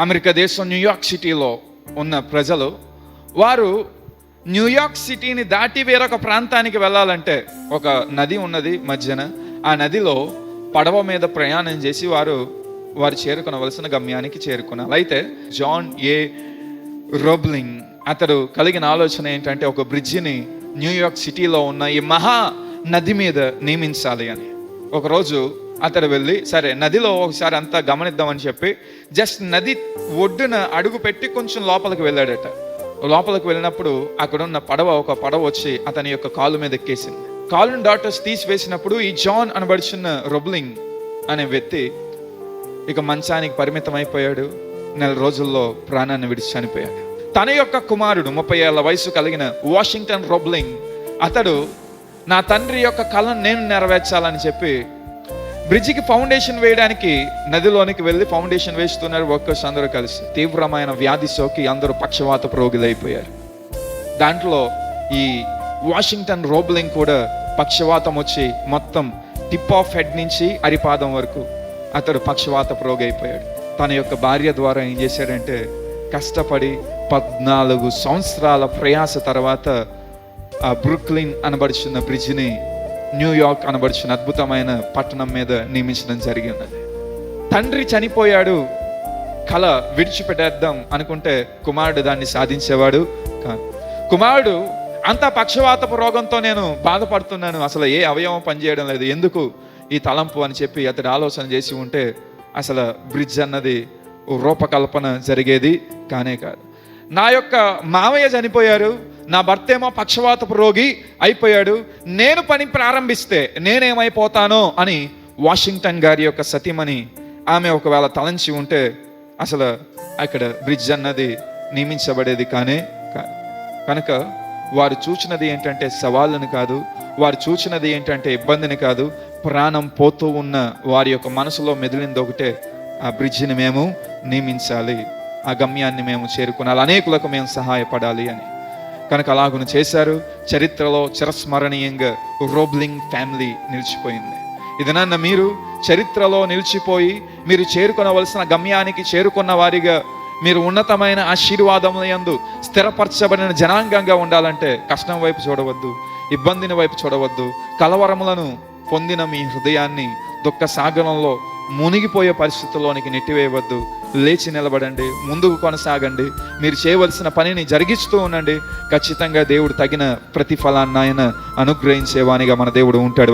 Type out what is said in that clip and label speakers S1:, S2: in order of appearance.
S1: America దేశం New York సిటీలో ఉన్న ప్రజలు, వారు న్యూయార్క్ సిటీని దాటి వేరొక ప్రాంతానికి వెళ్ళాలంటే ఒక నది ఉన్నది మధ్యన. ఆ నదిలో పడవ మీద ప్రయాణం చేసి వారు చేరుకునవలసిన గమ్యానికి చేరుకున్నారు. అయితే జాన్ ఏ రోబ్లింగ్ అతడు కలిగిన ఆలోచన ఏంటంటే ఒక బ్రిడ్జిని న్యూయార్క్ సిటీలో ఉన్న ఈ మహా నది మీద నియమించాలి అని. ఒకరోజు అతడు వెళ్ళి సరే నదిలో ఒకసారి అంతా గమనిద్దామని చెప్పి జస్ట్ నది ఒడ్డున అడుగు పెట్టి కొంచెం లోపలికి వెళ్ళాడట. లోపలికి వెళ్ళినప్పుడు అక్కడున్న ఒక పడవ వచ్చి అతని యొక్క కాలు మీద ఎక్కేసింది. కాలుని డాక్టర్స్ తీసివేసినప్పుడు ఈ జాన్ అనబడుచున్న రోబ్లింగ్ అనే వ్యక్తి ఇక మంచానికి పరిమితం అయిపోయాడు. 4 రోజుల్లో ప్రాణాన్ని విడిచి చనిపోయాడు. తన యొక్క కుమారుడు 30 ఏళ్ల వయసు కలిగిన వాషింగ్టన్ రోబ్లింగ్, అతడు నా తండ్రి యొక్క కళను నేను నెరవేర్చాలని చెప్పి బ్రిడ్జికి ఫౌండేషన్ వేయడానికి నదిలోనికి వెళ్ళి ఫౌండేషన్ వేస్తున్నారు. వర్కర్స్ అందరూ కలిసి తీవ్రమైన వ్యాధి సోకి అందరూ పక్షవాత రోగులైపోయారు. దాంట్లో ఈ వాషింగ్టన్ రోబ్లింగ్ కూడా పక్షవాతం వచ్చి మొత్తం టిప్ ఆఫ్ హెడ్ నుంచి అరిపాదం వరకు అతడు పక్షవాత రోగి అయిపోయాడు. తన యొక్క భార్య ద్వారా ఏం చేశాడంటే కష్టపడి 14 సంవత్సరాల ప్రయాస తర్వాత ఆ బ్రూక్లిన్ అనబడుచున్న బ్రిడ్జిని న్యూయార్క్ అనబడుచున్న అద్భుతమైన పట్టణం మీద నియమించడం జరిగింది. తండ్రి చనిపోయాడు, కళ విడిచిపెట్టేద్దాం అనుకుంటే కుమారుడు దాన్ని సాధించేవాడు కాదు. కుమారుడు అంత పక్షవాతపు రోగంతో నేను బాధపడుతున్నాను, అసలు ఏ అవయవం పనిచేయడం లేదు, ఎందుకు ఈ తలంపు అని చెప్పి అతడు ఆలోచన చేసి ఉంటే అసలు బ్రిడ్జ్ అన్నది రూపకల్పన జరిగేది కానే కాదు. నా యొక్క మావయ్య చనిపోయారు, నా భర్త ఏమో పక్షవాతపు రోగి అయిపోయాడు, నేను పని ప్రారంభిస్తే నేనేమైపోతానో అని వాషింగ్టన్ గారి యొక్క సతీమణి ఆమె ఒకవేళ తలంచి ఉంటే అసలు అక్కడ బ్రిడ్జ్ అన్నది నియమించబడేది కానే కాదు. కనుక వారు చూచినది ఏంటంటే సవాళ్ళని కాదు, వారు చూచినది ఏంటంటే ఇబ్బందిని కాదు, ప్రాణం పోతూ ఉన్న వారి యొక్క మనసులో మెదిలింది ఒకటే, ఆ బ్రిడ్జిని మేము నియమించాలి, ఆ గమ్యాన్ని మేము చేరుకునాలి, అనేకులకు మేము సహాయపడాలి అని. కనుక అలాగును చేశారు. చరిత్రలో చిరస్మరణీయంగా రోబ్లింగ్ ఫ్యామిలీ నిలిచిపోయింది. ఇదనన్న మీరు చరిత్రలో నిలిచిపోయి మీరు చేరుకొనవలసిన గమ్యానికి చేరుకున్న వారిగా, మీరు ఉన్నతమైన ఆశీర్వాదముల యందు స్థిరపరచబడిన జనాంగంగా ఉండాలంటే కష్టం వైపు చూడవద్దు, ఇబ్బందిని వైపు చూడవద్దు, కలవరములను పొందిన మీ హృదయాన్ని దుఃఖ సాగరంలో మునిగిపోయే పరిస్థితుల్లోనికి నెట్టివేయవద్దు. లేచి నిలబడండి, ముందుకు కొనసాగండి, మీరు చేయవలసిన పనిని జరిగిస్తూ ఉండండి. ఖచ్చితంగా దేవుడు తగిన ప్రతిఫలాన్ని ఆయన అనుగ్రహించేవానిగా మన దేవుడు ఉంటాడు.